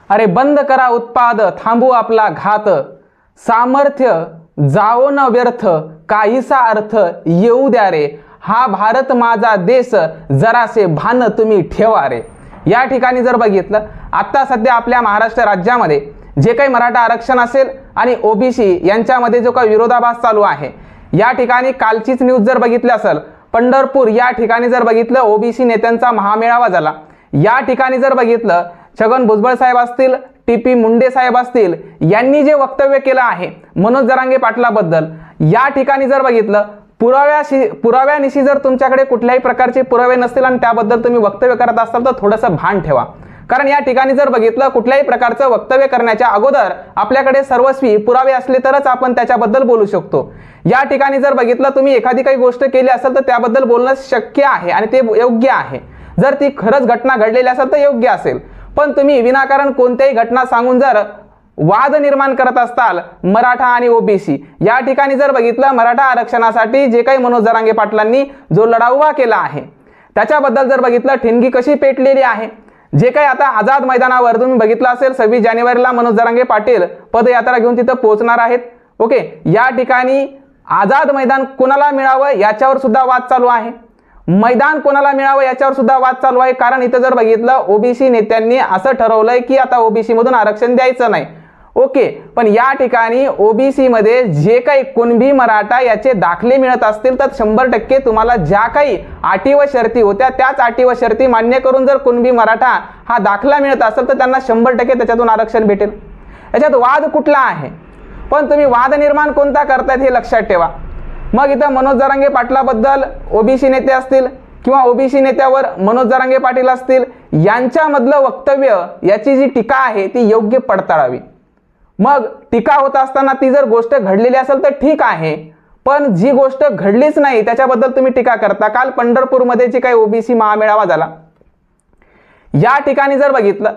अरे बंद करा उत्पाद, थांबू आपला घात, सामर्थ्य जाओ न व्यर्थ, काहीसा अर्थ येऊ द्या रे, हा भारत माझा देश, जरासे भान तुम्ही ठेवा रे. या ठिकाणी जर बघितलं, आता सध्या आपल्या महाराष्ट्र राज्यामध्ये जे काही मराठा आरक्षण असेल आणि ओबीसी यांच्यामध्ये जो काही विरोधाभास चालू आहे, या ठिकाणी कालचीच न्यूज जर बघितली असेल, पंढरपूर या ठिकाणी जर बघितलं ओबीसी नेत्यांचा महामेळावा झाला. या ठिकाणी जर बघितलं, छगन भुजबळ साहेब असतील, टीपी मुंडे साहेब असतील, यांनी जे वक्तव्य केलं आहे मनोज जरांगे पाटलाबद्दल, या ठिकाणी जर बघितलं, पुराव्यानिशी जर तुमच्याकडे कुठल्याही प्रकारचे पुरावे नसतील आणि त्याबद्दल तुम्ही वक्तव्य करत असाल तर थोडंसं भान ठेवा. कारण या ठिकाणी जर बघितलं, कुठल्याही प्रकारचं वक्तव्य करण्याच्या अगोदर आपल्याकडे सर्वस्वी पुरावे असले तरच आपण त्याच्याबद्दल बोलू शकतो. या ठिकाणी जर बघितलं, तुम्ही एखादी काही गोष्ट केली असेल तर त्याबद्दल बोलणं शक्य आहे आणि ते योग्य आहे. जर ती खरंच घटना घडलेली असेल तर योग्य असेल, पण तुम्ही विनाकारण कोणत्याही घटना सांगून जर वाद निर्माण करत असताल मराठा आणि ओबीसी, या ठिकाणी जर बघितलं, मराठा आरक्षणासाठी जे काही मनोज जरांगे पाटलांनी जो लढा उभा केला आहे त्याच्याबद्दल जर बघितलं, ठिणगी कशी पेटलेली आहे. जे काही आता आझाद मैदानावर तुम्ही बघितलं असेल, 26 जानेवारीला मनोज जरांगे पाटील पदयात्रा घेऊन तिथं पोहोचणार आहेत. ओके, या ठिकाणी आझाद मैदान कोणाला मिळावं याच्यावर सुद्धा वाद चालू आहे. मैदान कोणाला मिळावं याच्यावर सुद्धा वाद चालू आहे. कारण इथं जर बघितलं, ओबीसी नेत्यांनी असं ठरवलंय की आता ओबीसी मधून आरक्षण द्यायचं नाही. ओके, पण या ठिकाणी ओबीसी मध्ये जे काही कुणबी मराठा याचे दाखले मिळत असतील तर 100% तुम्हाला ज्या काही अटी व शर्ती होत्या त्याच अटी व शर्ती मान्य करून जर कुणबी मराठा हा दाखला मिळत असेल तर त्यांना 100% त्याच्यातून आरक्षण भेटेल. याच्यात वाद कुठला आहे, पण तुम्ही वाद निर्माण कोणता करतायत हे लक्षात ठेवा. मग इथं मनोज जरांगे पाटलाबद्दल ओबीसी नेते असतील किंवा ओबीसी नेत्यावर मनोज जरांगे पाटील असतील, यांच्यामधलं वक्तव्य याची जी टीका आहे ती योग्य पडताळावी. मग टीका होत असताना ती जर गोष्ट घडलेली असेल तर ठीक आहे, पण जी गोष्ट घडलीच नाही त्याच्याबद्दल तुम्ही टीका करता. काल पंढरपूरमध्ये जे काही ओबीसी महामेळावा झाला, या ठिकाणी जर बघितलं,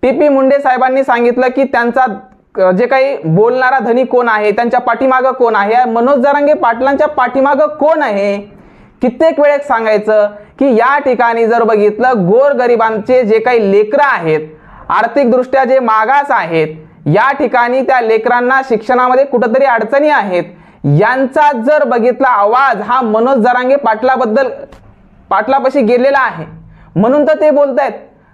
टीपी मुंडे साहेबांनी सांगितलं की त्यांचा जे काही बोलणारा धनी कोण आहे, त्यांच्या पाठीमागं कोण आहे, मनोज जरांगे पाटलांच्या पाठीमागं कोण आहे. कित्येक वेळेस सांगायचं की या ठिकाणी जर बघितलं, गोरगरिबांचे जे काही लेकरं आहेत, आर्थिकदृष्ट्या जे मागास आहेत, या ठिकाणी त्या लेकरांना शिक्षणामध्ये कुठेतरी अडचणी आहेत, यांचा जर बघितला आवाज हा मनोज जरांगे पाटलापाशी गेलेला आहे, म्हणून तर ते बोलतायत.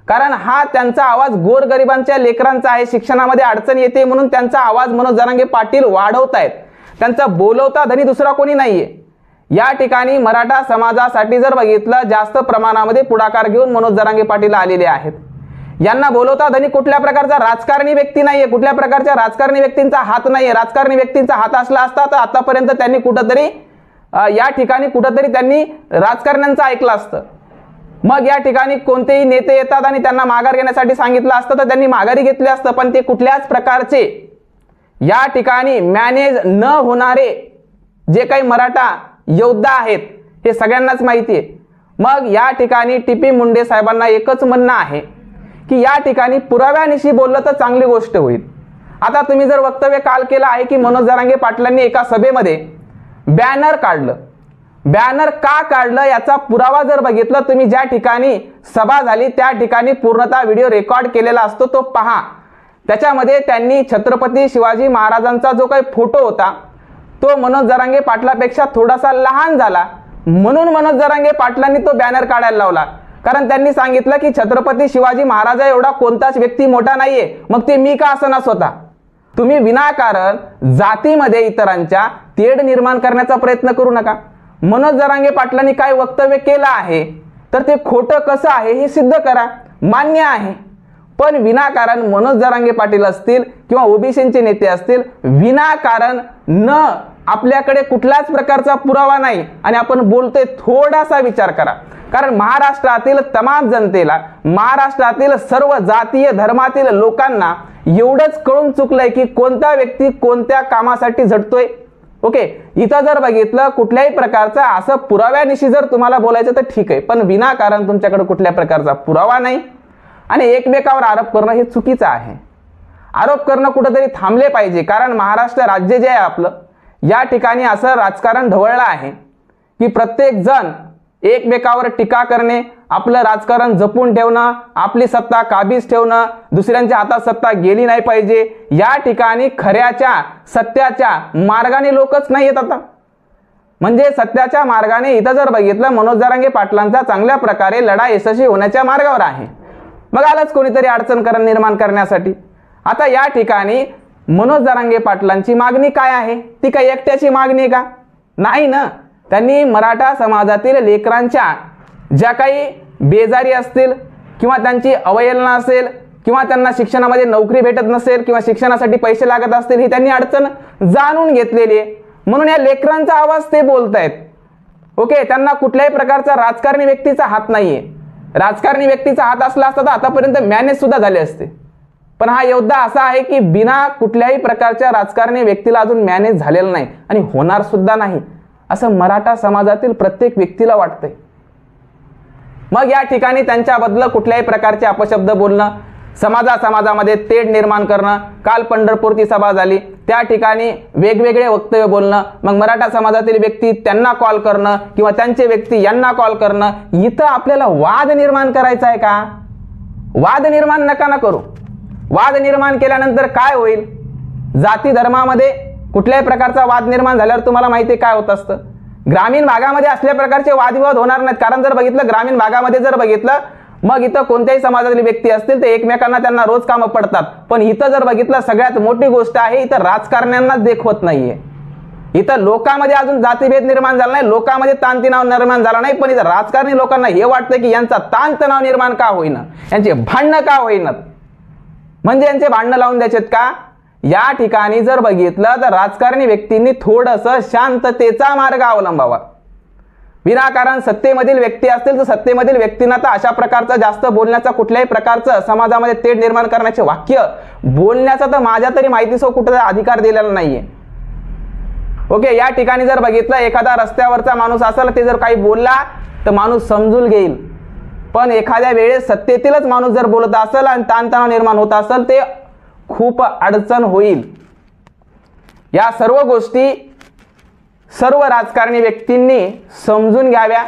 कारण हा त्यांचा आवाज गोरगरिबांच्या लेकरांचा आहे, शिक्षणामध्ये अडचण येते म्हणून त्यांचा आवाज मनोज जरांगे पाटील वाढवतायत. त्यांचा बोलवता धनी दुसरा कोणी नाहीये. या ठिकाणी मराठा समाजासाठी जर बघितलं, जास्त प्रमाणामध्ये पुढाकार घेऊन मनोज जरांगे पाटील आलेले आहेत. यांना बोलवता धनी कुठल्या प्रकारचा राजकारणी व्यक्ती नाहीये, कुठल्या प्रकारच्या राजकारणी व्यक्तींचा हात नाहीये. राजकारणी व्यक्तींचा हात असला असता तर आतापर्यंत त्यांनी कुठंतरी या ठिकाणी त्यांनी राजकारण्यांचं ऐकलं असतं. मग या ठिकाणी कोणतेही नेते येतात आणि त्यांना माघार घेण्यासाठी सांगितलं असतं तर त्यांनी माघारी घेतले असतं, पण ते कुठल्याच प्रकारचे या ठिकाणी मॅनेज न होणारे जे काही मराठा योद्धा आहेत हे सगळ्यांनाच माहिती आहे. मग या ठिकाणी टीपी मुंडे साहेबांना एकच म्हणणं आहे की या ठिकाणी पुराव्यानिशी बोललं तर चांगली गोष्ट होईल. आता तुम्ही जर वक्तव्य काल केलं आहे की मनोज जरांगे पाटलांनी एका सभेमध्ये बॅनर काढलं, बॅनर का काढलं याचा पुरावा जर बघितलं तुम्ही, ज्या ठिकाणी सभा झाली त्या ठिकाणी पूर्णतः व्हिडिओ रेकॉर्ड केलेला असतो तो पहा. त्याच्यामध्ये त्यांनी छत्रपती शिवाजी महाराजांचा जो काही फोटो होता तो मनोज जरांगे पाटलापेक्षा थोडासा लहान झाला, म्हणून मनोज जरांगे पाटलांनी तो बॅनर काढायला लावला. कारण त्यांनी सांगितलं की छत्रपती शिवाजी महाराज एवढा कोणताच व्यक्ती मोठा नाहीये, मग ते मी का असं ना स्वतः. तुम्ही विनाकारण जातीमध्ये इतरांच्या तेढ निर्माण करण्याचा प्रयत्न करू नका. मनोज जरांगे पाटलांनी काय वक्तव्य केलं आहे तर ते खोटं कसं आहे हे सिद्ध करा, मान्य आहे. पण विनाकारण मनोज जरांगे पाटील असतील किंवा ओबीसीचे नेते असतील, विनाकारण न आपल्याकडे कुठल्याच प्रकारचा पुरावा नाही आणि आपण बोलतोय, थोडासा विचार करा. कारण महाराष्ट्रातील तमाम जनतेला, महाराष्ट्रातील सर्व जातीय धर्मातील लोकांना एवढंच कळून चुकलंय की कोणता व्यक्ती कोणत्या कामासाठी झटतोय. ओके, इथं जर बघितलं कुठल्याही प्रकारचा असं पुराव्यानिशी जर तुम्हाला बोलायचं तर ठीक आहे, पण विनाकारण तुमच्याकडे कुठल्या प्रकारचा पुरावा नाही आणि एकमेकावर आरोप करणं हे चुकीचं आहे. आरोप करणं कुठेतरी थांबले पाहिजे. कारण महाराष्ट्र राज्य जे आहे आपलं, या ठिकाणी असं राजकारण ढवळलं आहे की प्रत्येक जण एकमेकावर टीका करणे आपलं राजकारण जपून ठेवणं, आपली सत्ता काबीज ठेवणं, दुसऱ्यांच्या हातात सत्ता गेली नाही पाहिजे, या ठिकाणी खऱ्याच्या सत्याच्या मार्गाने लोकच नाही येत आता. म्हणजे सत्याच्या मार्गाने इथं जर बघितलं मनोज जरांगे पाटलांचा चांगल्या प्रकारे लढा यशस्वी होण्याच्या मार्गावर आहे. मग आलंच कोणीतरी अडचण निर्माण करण्यासाठी. आता या ठिकाणी मनोज जरांगे पाटलांची मागणी काय आहे? ती काही एकट्याची मागणी का? नाही ना. त्यांनी मराठा समाजातील लेकरांच्या ज्या काही बेजारी असतील किंवा त्यांची अवहेलना असेल किंवा त्यांना शिक्षणामध्ये नोकरी भेटत नसेल किंवा शिक्षणासाठी पैसे लागत असतील, ही त्यांनी अडचण जाणून घेतलेली आहे. म्हणून या लेकरांचा आवाज ते बोलतायत. ओके, त्यांना कुठल्याही प्रकारचा राजकारणी व्यक्तीचा हात नाहीये. राजकारणी व्यक्तीचा हात असला असता तर आतापर्यंत मॅनेज सुद्धा झाले असते. पण हा योद्धा असा आहे की बिना कुठल्याही प्रकारच्या राजकारणी व्यक्तीला अजून मॅनेज झालेला नाही आणि होणार सुद्धा नाही, असं मराठा समाजातील प्रत्येक व्यक्तीला वाटतंय. मग या ठिकाणी त्यांच्याबद्दल कुठल्याही प्रकारचे अपशब्द बोलणं, समाजामध्ये तेढ निर्माण करणं. काल पंढरपूरची सभा झाली, त्या ठिकाणी वेगवेगळे वक्तव्य बोलणं, मग मराठा समाजातील व्यक्ती त्यांना कॉल करणं किंवा त्यांचे व्यक्ती यांना कॉल करणं. इथं आपल्याला वाद निर्माण करायचा आहे का? वाद निर्माण नका ना करू. वाद निर्माण केल्यानंतर काय होईल? जाती धर्मामध्ये कुठल्याही प्रकारचा वाद निर्माण झाल्यावर तुम्हाला माहिती काय होत असतं? ग्रामीण भागामध्ये असल्या प्रकारचे वादविवाद होणार नाहीत. कारण जर बघितलं ग्रामीण भागामध्ये जर बघितलं, मग इथं कोणत्याही समाजातील व्यक्ती असतील ते एकमेकांना त्यांना रोज कामं पडतात. पण इथं जर बघितलं, सगळ्यात मोठी गोष्ट आहे, इथं राजकारण्यांनाच देखवत नाहीये. इथं लोकांमध्ये अजून जातीभेद निर्माण झाला नाही, लोकांमध्ये ताणतणाव निर्माण झाला नाही. पण इथं राजकारणी लोकांना हे वाटतं की यांचा ताणतणाव निर्माण का होईना, यांचे भांडणं का होईनात. म्हणजे यांचे भांडणं लावून द्यायचेत का? या ठिकाणी जर बघितलं तर राजकारणी व्यक्तींनी थोडंसं शांततेचा मार्ग अवलंबावा. विनाकारण सत्तेमधील व्यक्ती असतील तर सत्तेमधील व्यक्तींना तर अशा प्रकारचं जास्त बोलण्याचा, कुठल्याही प्रकारचं समाजामध्ये तेढ निर्माण करण्याचे वाक्य बोलण्याचा तर माझ्या तरी माहितीसह कुठे अधिकार दिलेला नाहीये. ओके, या ठिकाणी जर बघितलं एखादा रस्त्यावरचा माणूस असेल, ते जर काही बोलला तर माणूस समजून घेईल. पण एखाद्या वेळेस सत्तेतीलच माणूस जर बोलत असेल आणि ताणतणाव निर्माण होत असेल, ते खूप अडचण होईल. या सर्व गोष्टी सर्व राजकारणी व्यक्तींनी समजून घ्याव्या.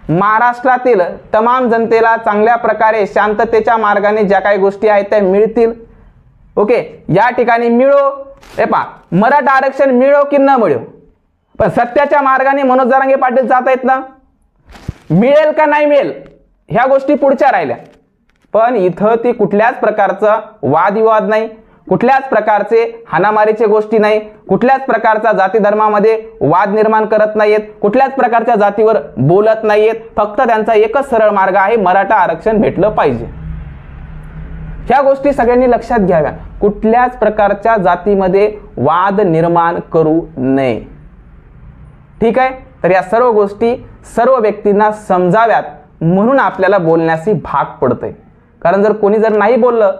महाराष्ट्रातील तमाम जनतेला चांगल्या प्रकारे शांततेच्या मार्गाने ज्या काही गोष्टी आहेत त्या मिळतील. ओके, या ठिकाणी मराठा आरक्षण मिळो की न मिळो, पण सत्याच्या मार्गाने मनोज जरांगे पाटील जात आहेत ना. मिळेल का नाही मिळेल ह्या गोष्टी पुढच्या राहिल्या. पण इथं ती कुठल्याच प्रकारचा वादविवाद नाही, कुठल्याच प्रकारचे हाणामारीचे गोष्टी नाही, कुठल्याच प्रकारचा जाती धर्मामध्ये वाद निर्माण करत नाहीयेत, कुठल्याच प्रकारच्या जातीवर बोलत नाहीयेत. फक्त त्यांचा एकच सरळ मार्ग आहे, मराठा आरक्षण भेटलं पाहिजे. ह्या गोष्टी सगळ्यांनी लक्षात घ्याव्या. कुठल्याच प्रकारच्या जातीमध्ये वाद निर्माण करू नये. ठीक आहे, तर या सर्व गोष्टी सर्व व्यक्तींना समजाव्यात म्हणून आपल्याला बोलण्याची भाग पडतंय. कारण जर कोणी जर नाही बोललं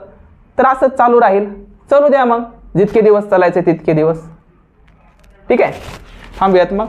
तर असंच चालू राहील. चलू द्या, मग जितके दिवस चालायचे तितके दिवस. ठीक आहे, थांबूयात मग.